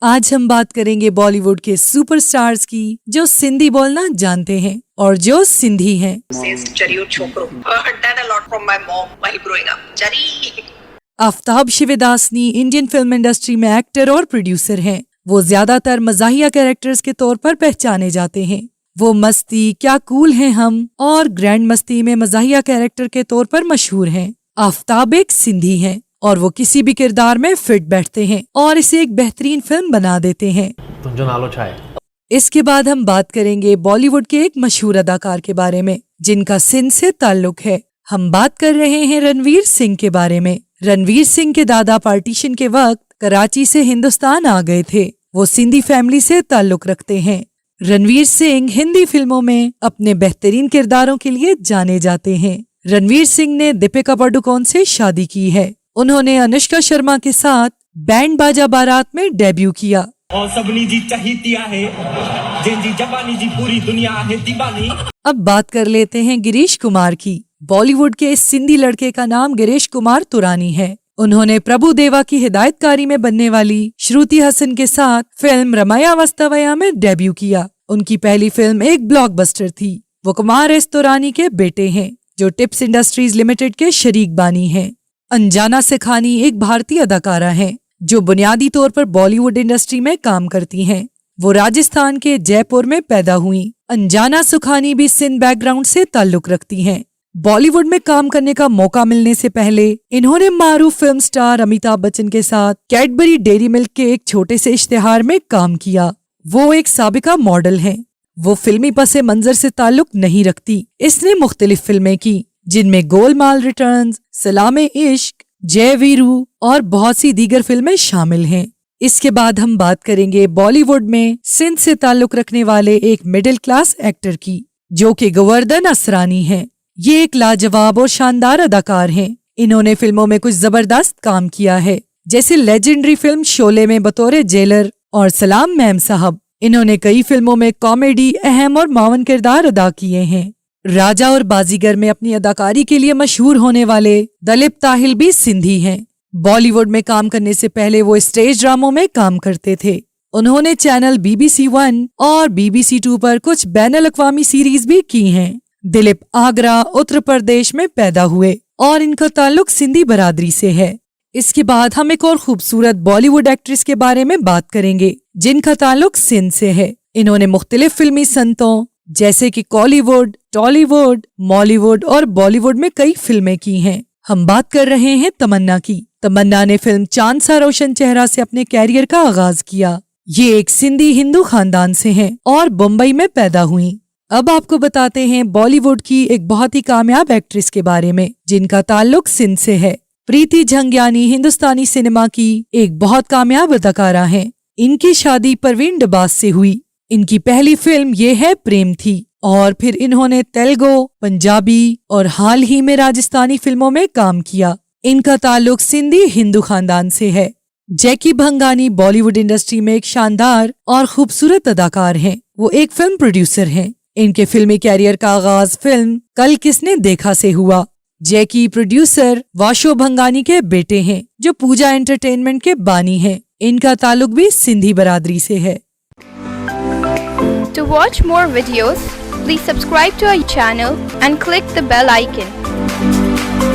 आज हम बात करेंगे बॉलीवुड के सुपरस्टार्स की जो सिंधी बोलना जानते हैं और जो सिंधी हैं। Aftab Shivdasani Indian film industry में एक्टर और प्रोड्यूसर हैं। वो ज्यादातर मजाहिया कैरेक्टर्स के तौर पर पहचाने जाते हैं। वो मस्ती, क्या कूल हैं हम और ग्रैंड मस्ती में मजाहिया कैरेक्टर के तौर पर मशहूर हैं। आफ्ताब एक सिंधी हैं और वो किसी भी किरदार में फिट बैठते हैं और इसे एक बेहतरीन फिल्म बना देते हैं। तुंजो नालो छा है? इसके बाद हम बात करेंगे बॉलीवुड के एक मशहूर अदाकार के बारे में जिनका सिंध से ताल्लुक है। हम बात कर रहे हैं रणवीर सिंह के बारे में। रणवीर सिंह के दादा पार्टीशन के वक्त कराची से हिंदुस्तान आ गए थे। वो सिंधी फैमिली से ताल्लुक रखते हैं। रणवीर सिंह हिंदी फिल्मों में अपने बेहतरीन किरदारों के लिए जाने जाते हैं। रणवीर सिंह ने दीपिका पादुकोण से शादी की है। उन्होंने अनुष्का शर्मा के साथ बैंड बाजा बारात में डेब्यू किया। और सबनी जी चाहिए है जिंजी जवानी जी पूरी दुनिया है दीवानी। अब बात कर लेते हैं गिरीश कुमार की। बॉलीवुड के इस सिंधी लड़के का नाम गिरीश कुमार तुरानी है। उन्होंने प्रभु देवा की हिदायतकारी में बनने वाली श्रुति हसन के साथ फिल्म रमैया वास्तवया में डेब्यू किया। उनकी पहली फिल्म एक ब्लॉकबस्टर थी। वो कुमार एस तुरानी के बेटे हैं जो टिप्स इंडस्ट्रीज लिमिटेड के शरीक बानी हैं। अंजाना सिखानी एक भारतीय अदाकारा हैं जो बुनियादी तौर पर बॉलीवुड इंडस्ट्री में काम करती हैं। वो राजस्थान के जयपुर में पैदा हुई। अंजाना सुखानी भी सिंध बैकग्राउंड से ताल्लुक रखती हैं। बॉलीवुड में काम करने का मौका मिलने से पहले इन्होंने मारूफ फिल्म स्टार अमिताभ बच्चन के साथ कैडबरी डेयरी मिल्क के एक छोटे से इश्तिहार में काम किया। वो एक साबिका मॉडल हैं। वो फिल्मी पसे मंजर से ताल्लुक नहीं रखती। इसने मुख्तलिफ फिल्में की जिनमें गोलमाल रिटर्न्स, सलामे इश्क, जय वीरू और बहुत सी दीगर फिल्में शामिल हैं। इसके बाद हम बात करेंगे बॉलीवुड में सिंध से ताल्लुक रखने वाले एक मिडिल क्लास एक्टर की जो कि गोवर्धन असरानी हैं। ये एक लाजवाब और शानदार अदाकार हैं। इन्होंने फिल्मों में कुछ जबरदस्त काम किया है जैसे लेजेंडरी फिल्म शोले में बतौर जेलर और सलाम मैम साहब। इन्होंने कई फिल्मों में कॉमेडी, अहम और मावन किरदार अदा किए हैं। राजा और बाजीगर में अपनी अदाकारी के लिए मशहूर होने वाले दिलीप ताहिल भी सिंधी हैं। बॉलीवुड में काम करने से पहले वो स्टेज ड्रामों में काम करते थे। उन्होंने चैनल BBC 1 और BBC 2 पर कुछ बैनुल अक़वामी सीरीज भी की हैं। दिलीप आगरा, उत्तर प्रदेश में पैदा हुए और इनका ताल्लुक सिंधी बरादरी से है। इसके बाद हम एक और खूबसूरत बॉलीवुड एक्ट्रेस के बारे में बात करेंगे जिनका ताल्लुक सिंध से है। इन्होंने मुख्तलिफ फिल्मी सनतों जैसे कि कॉलीवुड, टॉलीवुड, मॉलीवुड और बॉलीवुड में कई फिल्में की हैं। हम बात कर रहे हैं तमन्ना की। तमन्ना ने फिल्म चांद सा रोशन चेहरा से अपने कैरियर का आगाज किया। ये एक सिंधी हिंदू खानदान से हैं और मुंबई में पैदा हुई। अब आपको बताते हैं बॉलीवुड की एक बहुत ही कामयाब एक्ट्रेस के बारे में जिनका ताल्लुक सिंध से है। प्रीति झंगियानी हिंदुस्तानी सिनेमा की एक बहुत कामयाब अदाकारा हैं। इनकी शादी परवीन डबास से हुई। इनकी पहली फिल्म ये है प्रेम थी और फिर इन्होंने तेलुगु, पंजाबी और हाल ही में राजस्थानी फिल्मों में काम किया। इनका ताल्लुक सिंधी हिंदू खानदान से है। जैकी भंगानी बॉलीवुड इंडस्ट्री में एक शानदार और खूबसूरत अदाकार हैं। वो एक फिल्म प्रोड्यूसर हैं। इनके फिल्मी कैरियर का आगाज फिल्म कल किसने देखा से हुआ। जैकी प्रोड्यूसर वाशो भंगानी के बेटे हैं जो पूजा एंटरटेनमेंट के बानी हैं। इनका ताल्लुक भी सिंधी बरादरी से है। To watch more videos, please subscribe to our channel and click the bell icon.